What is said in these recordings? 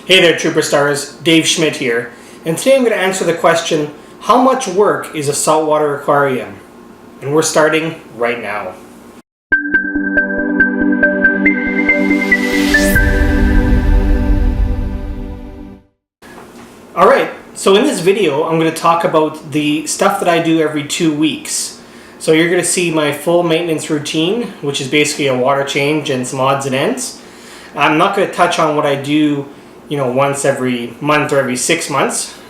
Hey there, Trooper Stars. Dave Schmidt here, and today I'm going to answer the question, how much work is a saltwater aquarium? And we're starting right now. Alright, so in this video I'm going to talk about the stuff that I do every 2 weeks. So you're going to see my full maintenance routine, which is basically a water change and some odds and ends. I'm not going to touch on what I do once every month or every 6 months.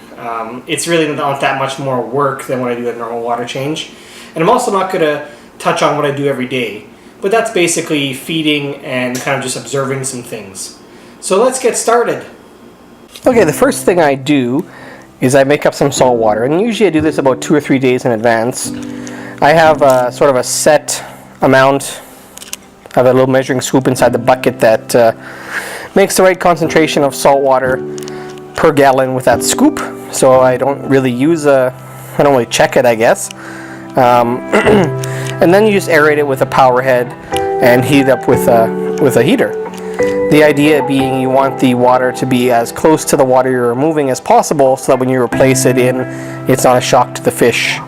It's really not that much more work than what I do at normal water change. And I'm also not going to touch on what I do every day. But that's basically feeding and kind of just observing some things. So let's get started. Okay, the first thing I do is I make up some salt water. And usually I do this about 2 or 3 days in advance. I have sort of a set amount. I have a little measuring scoop inside the bucket that makes the right concentration of salt water per gallon with that scoop. So I don't really check it, I guess. And then you just aerate it with a power head and heat it up with a heater. The idea being you want the water to be as close to the water you're removing as possible so that when you replace it in, it's not a shock to the fish.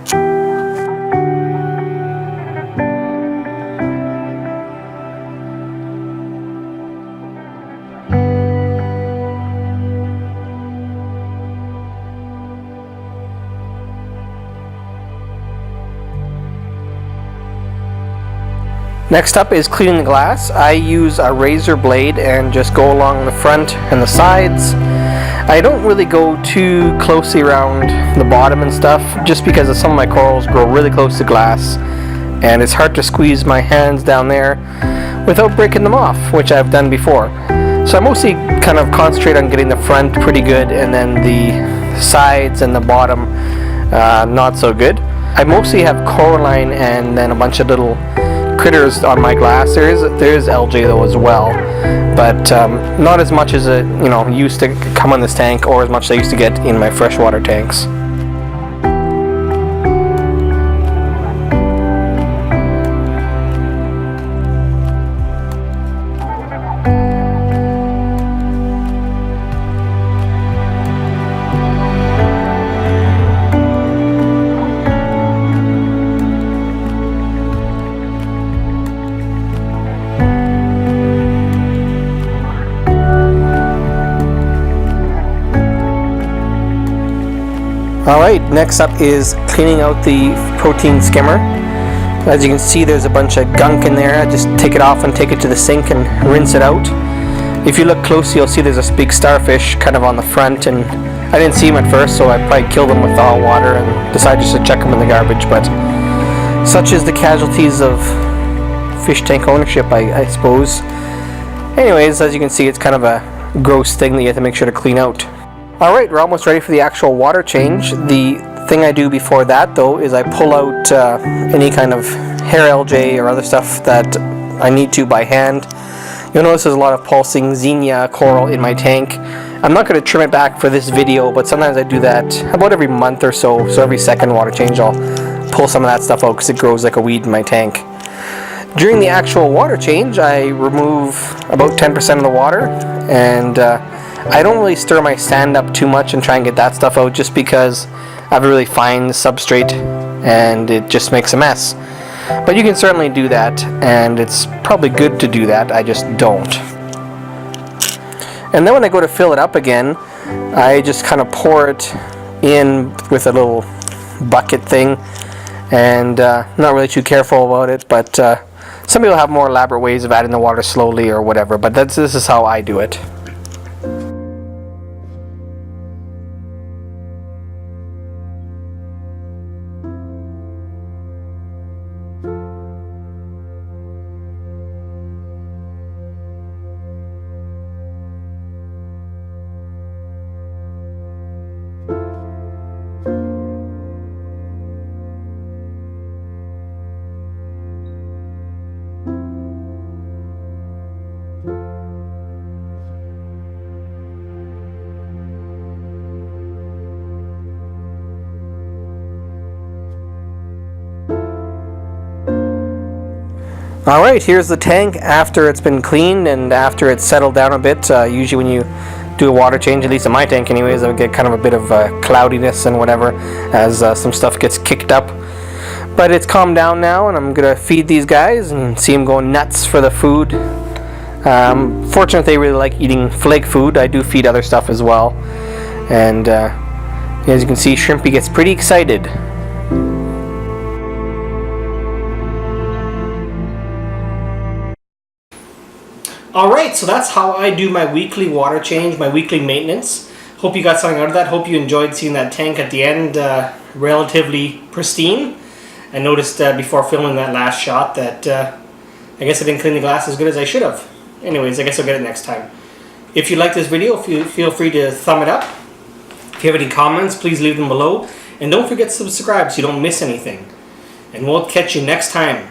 Next up is cleaning the glass. I use a razor blade and just go along the front and the sides. I don't really go too closely around the bottom and stuff, just because some of my corals grow really close to glass and it's hard to squeeze my hands down there without breaking them off, which I've done before. So I mostly kind of concentrate on getting the front pretty good and then the sides and the bottom not so good. I mostly have coralline and then a bunch of little critters on my glass. There is LJ though as well, but not as much as it used to come on this tank, or as much as I used to get in my freshwater tanks. Alright, next up is cleaning out the protein skimmer. As you can see, there's a bunch of gunk in there. I just take it off and take it to the sink and rinse it out. If you look closely, you'll see there's a big starfish kind of on the front, and I didn't see him at first, so I probably killed him with thaw water and decided just to chuck him in the garbage. But such is the casualties of fish tank ownership, I suppose. Anyways, as you can see, it's kind of a gross thing that you have to make sure to clean out. Alright, we're almost ready for the actual water change. The thing I do before that though is I pull out any kind of hair LJ or other stuff that I need to by hand. You'll notice there's a lot of pulsing Xenia coral in my tank. I'm not going to trim it back for this video, but sometimes I do that about every month or so. So every second water change I'll pull some of that stuff out because it grows like a weed in my tank. During the actual water change I remove about 10% of the water, and I don't really stir my sand up too much and try and get that stuff out, just because I have a really fine substrate and it just makes a mess. But you can certainly do that, and it's probably good to do that, I just don't. And then when I go to fill it up again, I just kind of pour it in with a little bucket thing, and not really too careful about it, but some people have more elaborate ways of adding the water slowly or whatever, but this is how I do it. Alright, here's the tank after it's been cleaned and after it's settled down a bit. Usually when you do a water change, at least in my tank anyways. I would get kind of a bit of cloudiness and whatever as some stuff gets kicked up. But it's calmed down now, and I'm going to feed these guys and see them going nuts for the food. Fortunately, they really like eating flake food. I do feed other stuff as well. And as you can see, Shrimpy gets pretty excited. Alright, so that's how I do my weekly water change, my weekly maintenance. Hope you got something out of that. Hope you enjoyed seeing that tank at the end relatively pristine. I noticed before filming that last shot that I guess I didn't clean the glass as good as I should have. Anyways, I guess I'll get it next time. If you like this video, feel free to thumb it up. If you have any comments, please leave them below. And don't forget to subscribe so you don't miss anything. And we'll catch you next time.